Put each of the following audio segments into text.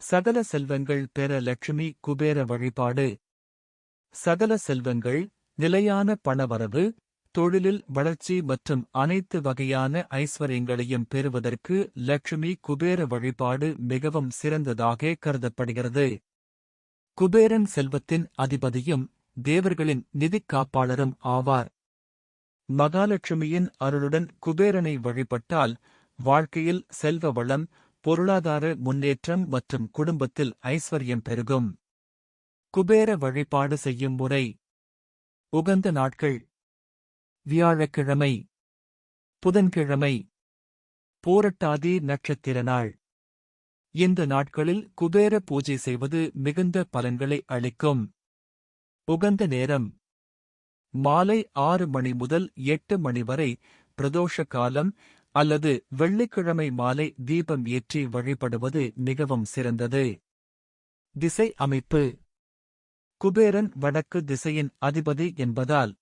சகல செல்வங்கள் பெற லட்சுமி குபேர வழிபாடு. சகல செல்வங்கள், நிலையான பணவரவு, தொழிலில் வளர்ச்சி மற்றும் அனைத்து வகையான ஐஸ்வர்யங்களையும் பெறுவதற்கு லட்சுமி குபேர வழிபாடு மிகவும் சிறந்ததாக கருதப்படுகிறது. குபேரன் செல்வத்தின் அதிபதியும் தேவர்களின் நிதிக் காப்பாளரும் ஆவார். மகாலட்சுமியின் அருளுடன் குபேரனை வழிபட்டால் வாழ்க்கையில் செல்வ வளம், பொருளாதார முன்னேற்றம் மற்றும் குடும்பத்தில் ஐஸ்வர்யம் பெருகும். குபேர வழிபாடு செய்யும் முறை. உகந்த நாட்கள்: வியாழக்கிழமை, புதன்கிழமை, பூரட்டாதி நட்சத்திர நாள். இந்த நாட்களில் குபேர பூஜை செய்வது மிகுந்த பலன்களை அளிக்கும். உகந்த நேரம்: மாலை 6 மணி முதல் 8 மணி வரை பிரதோஷ காலம் அல்லது வெள்ளிக்கிழமை மாலை தீபம் ஏற்றி வழிபடுவது மிகவும் சிறந்தது. திசை அமைப்பு. குபேரன் வடக்கு திசையின் அதிபதி என்பதால்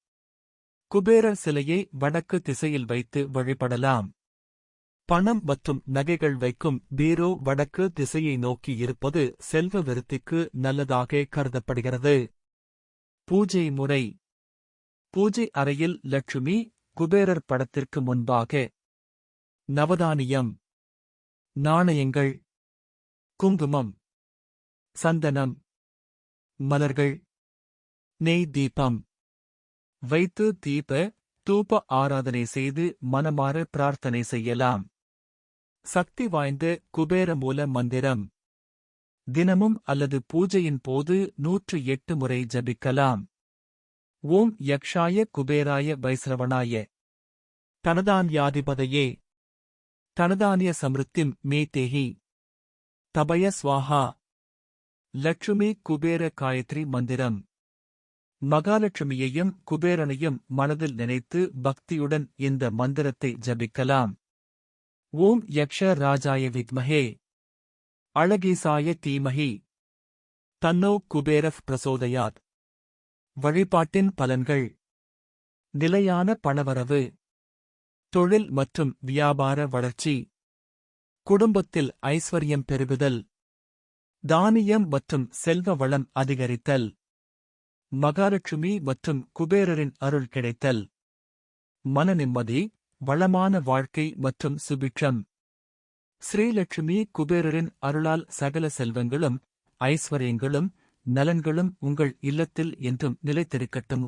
குபேரர் சிலையை வடக்கு திசையில் வைத்து வழிபடலாம். பணம் மற்றும் நகைகள் வைக்கும் பீரோ வடக்கு திசையை நோக்கி இருப்பது செல்வ விருத்திக்கு நல்லதாக கருதப்படுகிறது. பூஜை முறை. பூஜை அறையில் லட்சுமி, குபேரர் படத்திற்கு முன்பாக நவதானியம், நாணயங்கள், குங்குமம், சந்தனம், மலர்கள், நெய் தீபம் வைத்து தீப, தூப ஆராதனை செய்து மனமார பிரார்த்தனை செய்யலாம். சக்தி வாய்ந்த குபேர மூல மந்திரம். தினமும் அல்லது பூஜையின் போது 108 முறை ஜபிக்கலாம். ஓம் யக்ஷாய குபேராய வைஸ்ரவணாய தனதான்யாதிபதையே தனதானிய சம்ருத்திம் மே தேஹி தபய ஸ்வாஹா. லட்சுமி குபேர காயத்ரி மந்திரம். மகாலட்சுமியையும் குபேரனையும் மனதில் நினைத்து பக்தியுடன் இந்த மந்திரத்தை ஜபிக்கலாம். ஓம் யக்ஷ ராஜாய வித்மஹே அழகீசாய தீமஹி தன்னோ குபேரஃப் பிரசோதயாத். வழிபாட்டின் பலன்கள். நிலையான பணவரவு, தொழில் மற்றும் வியாபார வளர்ச்சி, குடும்பத்தில் ஐஸ்வர்யம் பெருகுதல், தானியம் மற்றும் செல்வ வளம் அதிகரித்தல், மகாலட்சுமி மற்றும் குபேரரின் அருள் கிடைத்தல், மன நிம்மதி, வளமான வாழ்க்கை மற்றும் சுபிட்சம். ஸ்ரீலட்சுமி குபேரரின் அருளால் சகல செல்வங்களும், ஐஸ்வர்யங்களும், நலன்களும் உங்கள் இல்லத்தில் என்றும் நிலைத்திருக்கட்டும்.